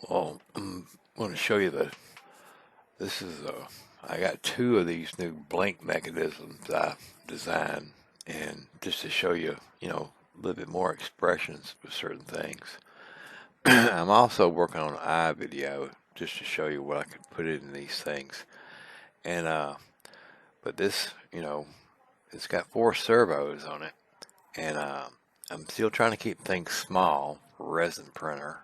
Well, I'm going to show you this is I got two of these new blink mechanisms I designed, and just to show you, a little bit more expressions with certain things. I'm also working on an eye video just to show you what I can put in these things. And, but this, it's got 4 servos on it, and I'm still trying to keep things small for resin printer.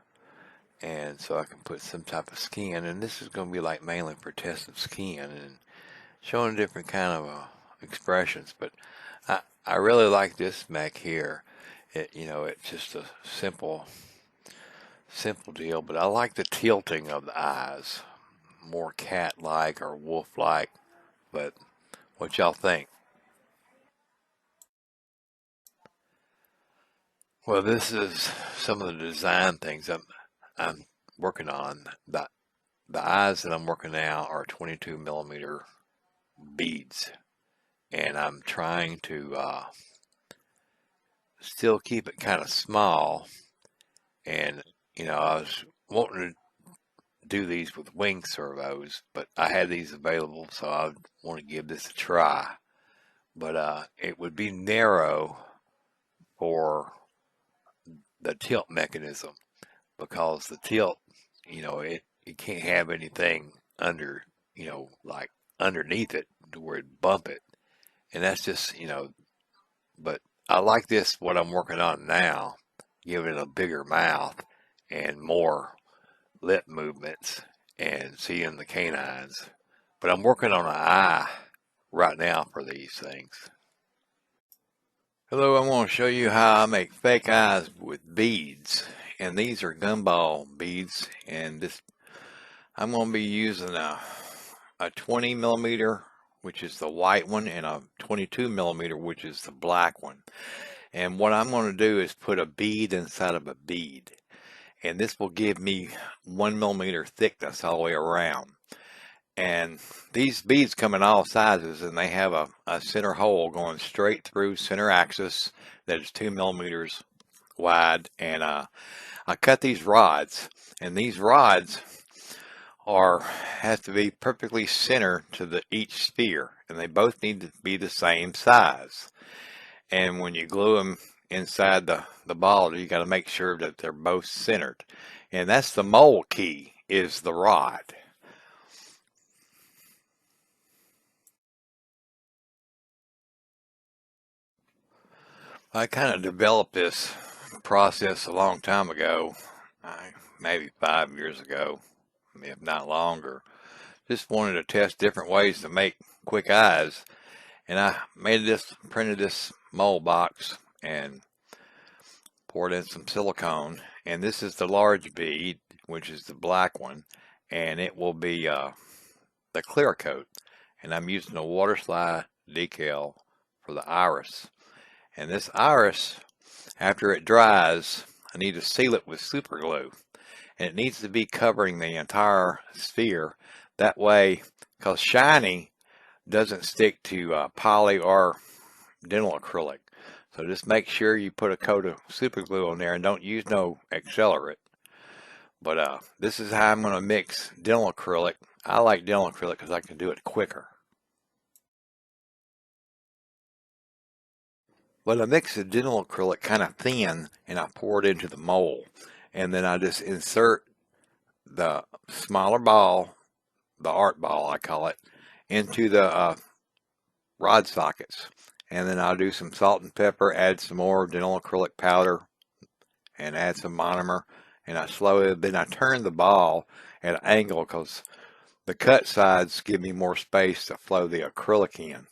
And so I can put some type of skin, and this is going to be like mainly for testing skin and showing different kind of expressions. But I really like this mech here. It's just a simple deal, but I like the tilting of the eyes, more cat-like or wolf-like. But what y'all think? Well, this is some of the design things I'm working on. The eyes that I'm working now are 22 millimeter beads, and I'm trying to still keep it kind of small. And I was wanting to do these with wing servos, but I had these available, so I want to give this a try. But it would be narrow for the tilt mechanism, because the tilt, it can't have anything under, like underneath it to where it bump it. And that's just, but I like this, what I'm working on now, giving it a bigger mouth and more lip movements and seeing the canines. But I'm working on an eye right now for these things. Hello, I'm going to show you how I make fake eyes with beads. And these are gumball beads. And this, I'm going to be using a 20 millimeter, which is the white one, and a 22 millimeter, which is the black one. And what I'm going to do is put a bead inside of a bead. And this will give me 1 millimeter thickness all the way around. And these beads come in all sizes, and they have a center hole going straight through center axis that is 2 millimeters wide. And I cut these rods, and these rods have to be perfectly centered to each sphere, and they both need to be the same size. And when you glue them inside the ball, you got to make sure that they're both centered. And that's the mold key, is the rod. I kind of developed this process a long time ago, maybe 5 years ago, if not longer. Just wanted to test different ways to make quick eyes. And I printed this mold box and poured in some silicone. And this is the large bead, which is the black one. And it will be the clear coat. And I'm using a water slide decal for the iris. And this iris, after it dries, I need to seal it with super glue. And it needs to be covering the entire sphere. That way, because shiny doesn't stick to poly or dental acrylic. So just make sure you put a coat of super glue on there and don't use no accelerant. But this is how I'm going to mix dental acrylic. I like dental acrylic because I can do it quicker. But I mix the dental acrylic kind of thin, and I pour it into the mold. And then I just insert the smaller ball, the art ball I call it, into the rod sockets. And then I'll do some salt and pepper, add some more dental acrylic powder, and add some monomer. And then I turn the ball at an angle, because the cut sides give me more space to flow the acrylic in.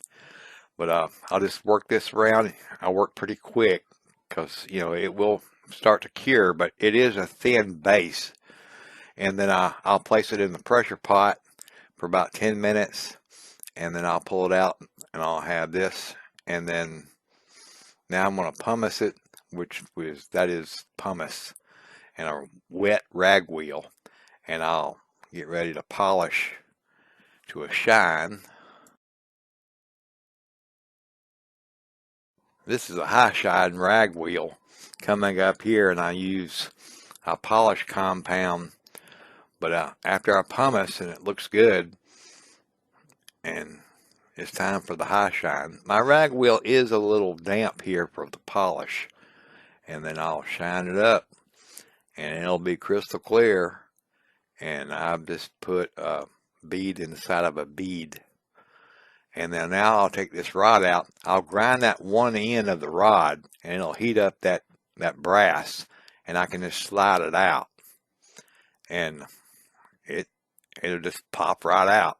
But I'll just work this around. I work pretty quick because, it will start to cure, but it is a thin base. And then I'll place it in the pressure pot for about 10 minutes, and then I'll pull it out, and I'll have this. And then now I'm going to pumice it, that is pumice, and a wet rag wheel. And I'll get ready to polish to a shine. This is a high shine rag wheel coming up here, and I use a polish compound But after I pumice and it looks good, and it's time for the high shine. My rag wheel is a little damp here for the polish, and then I'll shine it up, and it'll be crystal clear. And I've just put a bead inside of a bead. And then now I'll take this rod out. I'll grind that one end of the rod, and it'll heat up that brass, and I can just slide it out, and it'll just pop right out.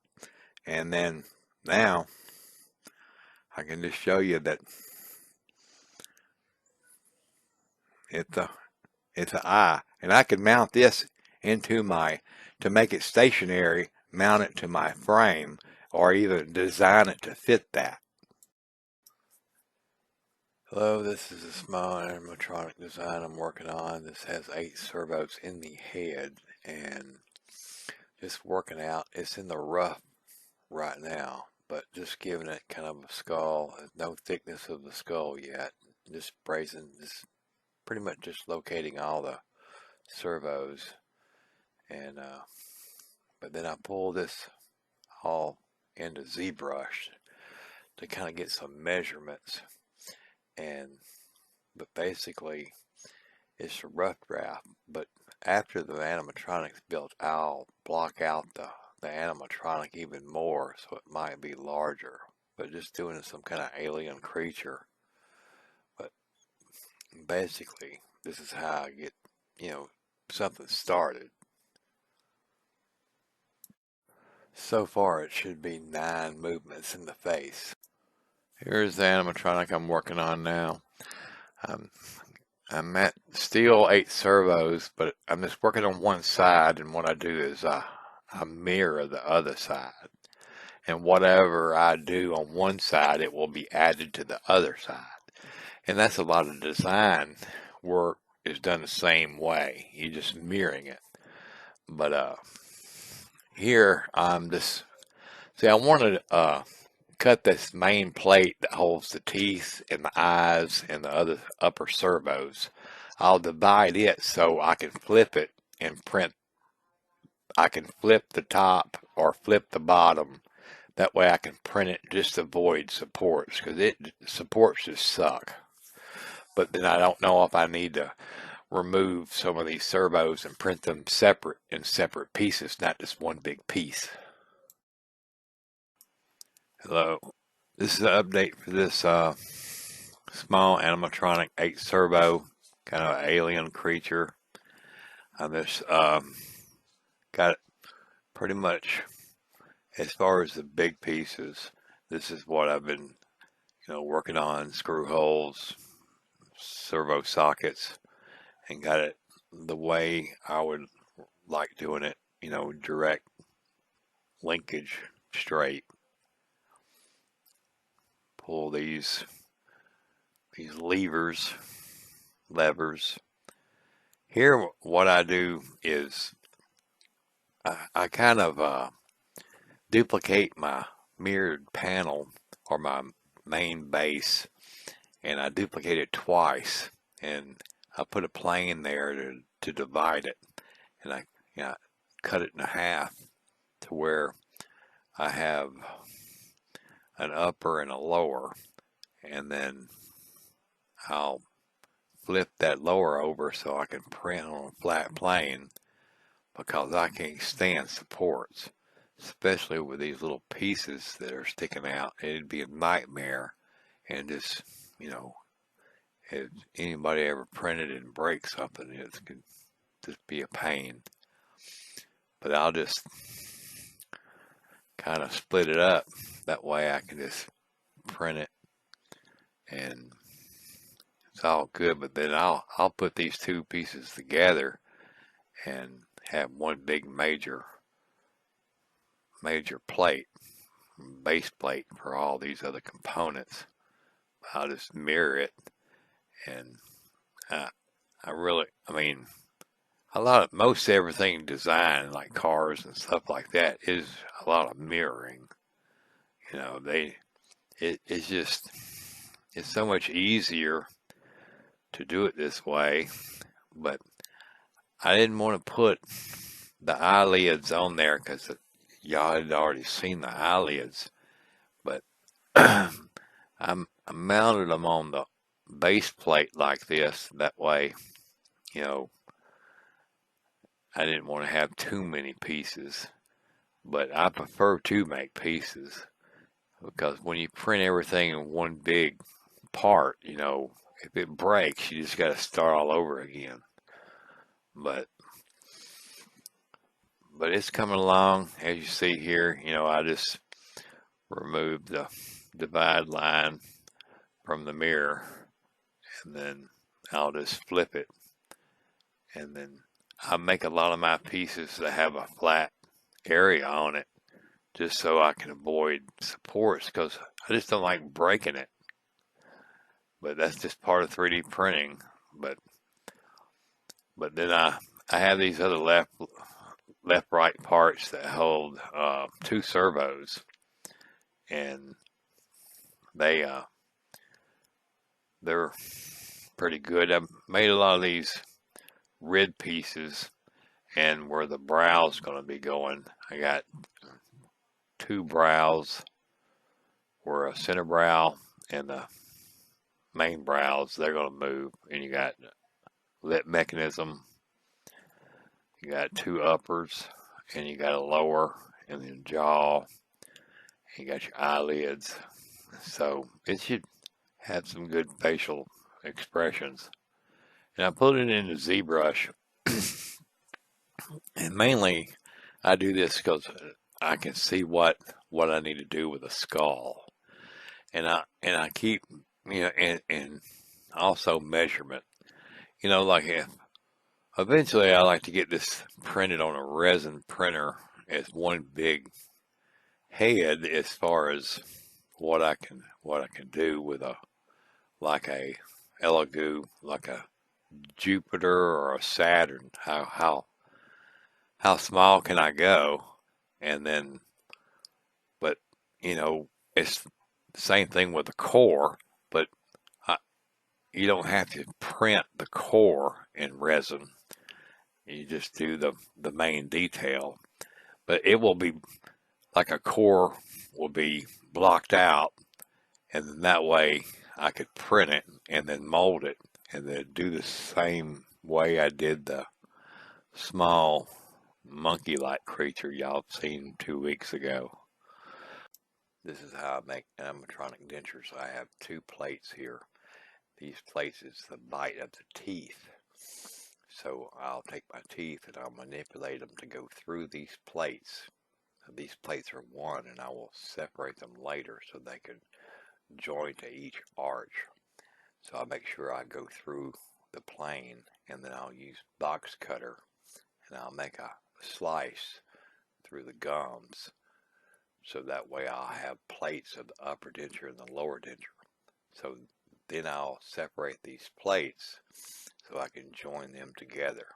And then now I can just show you that it's an eye, and I can mount this into to make it stationary, mount it to my frame, or even design it to fit that. Hello, this is a small animatronic design I'm working on. This has 8 servos in the head, and just working out. It's in the rough right now, but just giving it kind of a skull. No thickness of the skull yet. Just brazing, just pretty much just locating all the servos, and but then I pull this all into ZBrush to kind of get some measurements, but basically it's a rough draft. But after the animatronic's built, I'll block out the animatronic even more, so it might be larger, but just doing some kind of alien creature. But basically this is how I get, something started. So far it should be 9 movements in the face. Here's the animatronic I'm working on now. I'm at still 8 servos, but I'm just working on one side, and what I do is I mirror the other side. And whatever I do on one side, it will be added to the other side. And that's a lot of design work is done the same way. You're just mirroring it. But here I'm just, see, I wanted to cut this main plate that holds the teeth and the eyes and the other upper servos. I'll divide it so I can flip it and print. I can flip the top or flip the bottom. That way I can print it, just avoid supports, because supports just suck. But then I don't know if I need to remove some of these servos and print them separate in separate pieces, not just one big piece. Hello, this is an update for this small animatronic 8 servo kind of alien creature. I just got it pretty much as far as the big pieces. This is what I've been working on: screw holes, servo sockets, and got it the way I would like doing it, direct linkage, straight. Pull these levers. Here what I do is I kind of duplicate my mirrored panel or my main base, and I duplicate it twice, and I put a plane there to divide it, and I cut it in half to where I have an upper and a lower, and then I'll flip that lower over so I can print on a flat plane, because I can't stand supports, especially with these little pieces that are sticking out. It'd be a nightmare, and just if anybody ever printed and break something, it could just be a pain. But I'll just kind of split it up. That way I can just print it, and it's all good. But then I'll put these 2 pieces together and have one big major plate, base plate for all these other components. I'll just mirror it, and most everything design, like cars and stuff like that, is a lot of mirroring. It's so much easier to do it this way. But I didn't want to put the eyelids on there because y'all had already seen the eyelids, but I mounted them on the base plate like this. That way, you know, I didn't want to have too many pieces, but I prefer to make pieces because when you print everything in one big part, you know, if it breaks, you just got to start all over again. But it's coming along, as you see here. You know, I just removed the divide line from the mirror, and then I'll just flip it, and then I make a lot of my pieces that have a flat area on it, just so I can avoid supports, because I just don't like breaking it. But that's just part of 3D printing. But then I have these other left right parts that hold 2 servos, and they're pretty good. I've made a lot of these rid pieces, and where the brow's going to be going, I got 2 brows, where a center brow and the main brows, they're going to move, and you got lip mechanism, you got 2 uppers, and you got a lower, and then jaw, and you got your eyelids. So it should have some good facial expressions. And I put it in the ZBrush, and mainly I do this because I can see what I need to do with a skull, and I keep, you know, and also measurement. You know, like if eventually I like to get this printed on a resin printer as one big head, as far as what I can do with a Elegoo, like a Jupiter or a Saturn. How small can I go? And then, but you know, it's the same thing with the core, but I, you don't have to print the core in resin. You just do the main detail, but it will be like a core will be blocked out, and then that way I could print it and then mold it, and then do the same way I did the small monkey-like creature y'all seen 2 weeks ago. This is how I make animatronic dentures. I have 2 plates here. These plates is the bite of the teeth. So I'll take my teeth and I'll manipulate them to go through these plates. These plates are one, and I will separate them later so they can join to each arch. So I make sure I go through the plane, and then I'll use box cutter, and I'll make a slice through the gums, so that way I'll have plates of the upper denture and the lower denture. So then I'll separate these plates so I can join them together.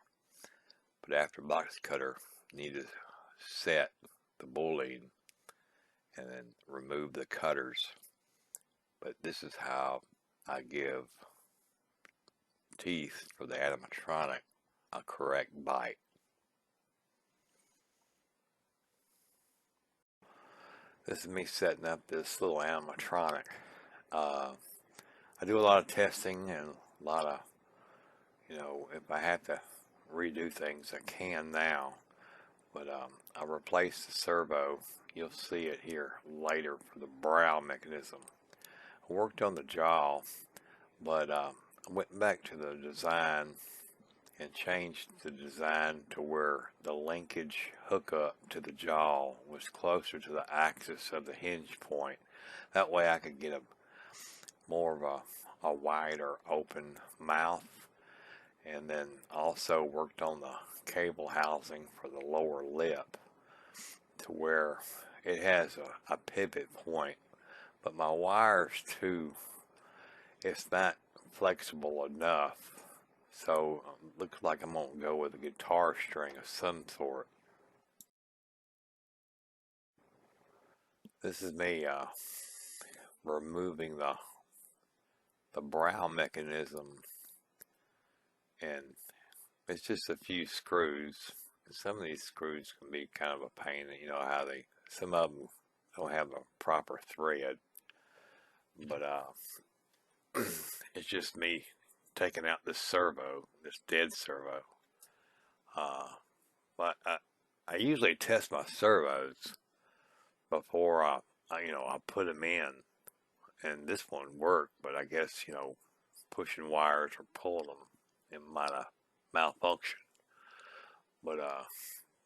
But after box cutter, you need to set the boolean and then remove the cutters. But this is how I give teeth for the animatronic a correct bite. This is me setting up this little animatronic. I do a lot of testing and a lot of, you know, if I have to redo things, I can now. But I replaced the servo. You'll see it here later for the brow mechanism. I worked on the jaw, but I went back to the design and changed the design to where the linkage hookup to the jaw was closer to the axis of the hinge point. That way I could get a more of a wider open mouth, and then also worked on the cable housing for the lower lip to where it has a pivot point, but my wires too, it's not flexible enough, so looks like I'm gonna go with a guitar string of some sort. This is me removing the brow mechanism, and it's just a few screws, some of these screws can be kind of a pain. You know how some of them don't have a proper thread, but it's just me taking out this servo, this dead servo. Uh, but I usually test my servos before I put them in, and this one worked. But I guess pushing wires or pulling them, it might have malfunctioned. But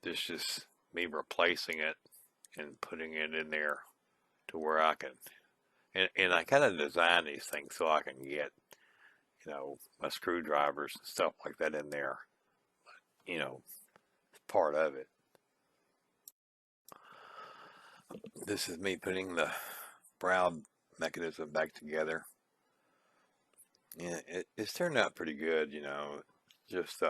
this is just me replacing it and putting it in there to where I can, and I kind of design these things so I can get my screwdrivers and stuff like that in there. It's part of it. This is me putting the brow mechanism back together. Yeah, it's turned out pretty good. Just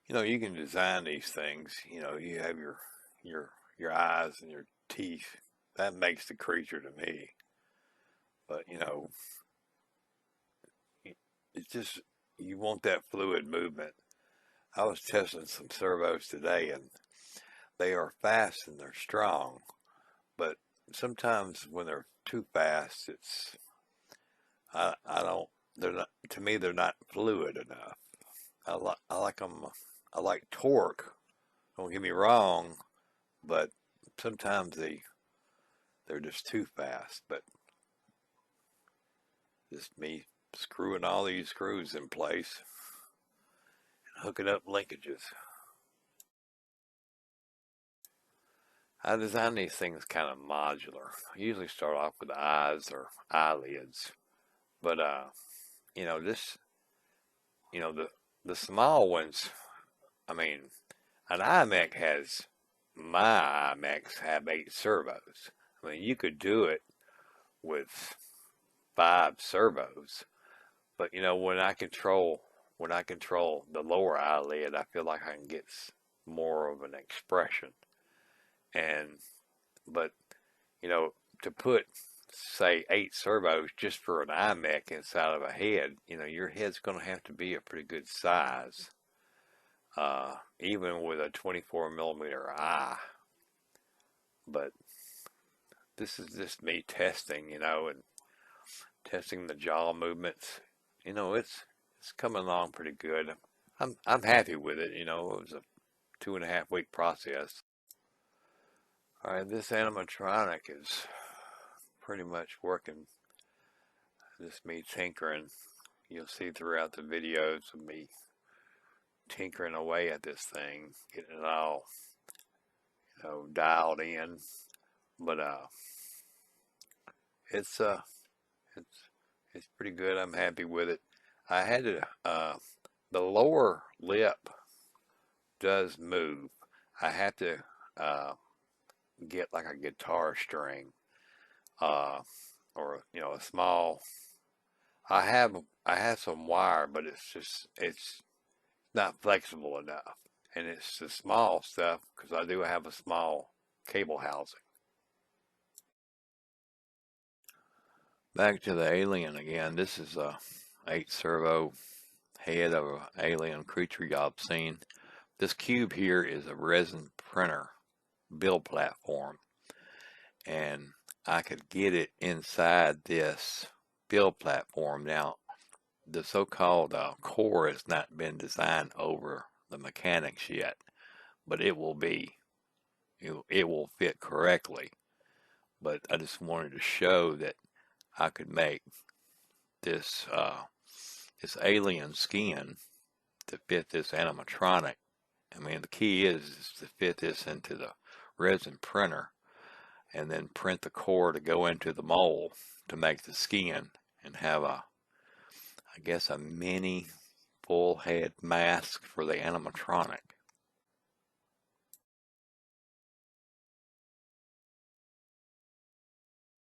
you can design these things. You have your eyes and your teeth. That makes the creature to me. But it's just you want that fluid movement. I was testing some servos today, and they are fast and they're strong. But sometimes when they're too fast, I don't. They're not, to me. They're not fluid enough. I like them. I like torque. Don't get me wrong, but sometimes they're just too fast. But just me screwing all these screws in place and hooking up linkages. I design these things kind of modular. I usually start off with the eyes or eyelids, but this the small ones. I mean, an iMech my iMechs have 8 servos. I mean, you could do it with 5 servos, but when I control the lower eyelid, I feel like I can get more of an expression. But to put say 8 servos just for an iMech inside of a head, your head's going to have to be a pretty good size, even with a 24 millimeter eye. But this is just me testing, and testing the jaw movements. It's coming along pretty good. I'm happy with it. It was a 2.5 week process. All right, this animatronic is pretty much working. Just me tinkering. You'll see throughout the videos of me tinkering away at this thing, getting it all, dialed in. But it's it's pretty good. I'm happy with it. I had to the lower lip does move. I have to get like a guitar string, or a small. I have some wire, but it's not flexible enough, and it's the small stuff because I do have a small cable housing. Back to the alien again. This is a 8 servo head of an alien creature y'all seen. This cube here is a resin printer build platform, and I could get it inside this build platform. Now, the so-called core has not been designed over the mechanics yet, but it will be. It will fit correctly. But I just wanted to show that I could make this this alien skin to fit this animatronic. I mean, the key is to fit this into the resin printer and then print the core to go into the mold to make the skin and have I guess a mini full head mask for the animatronic.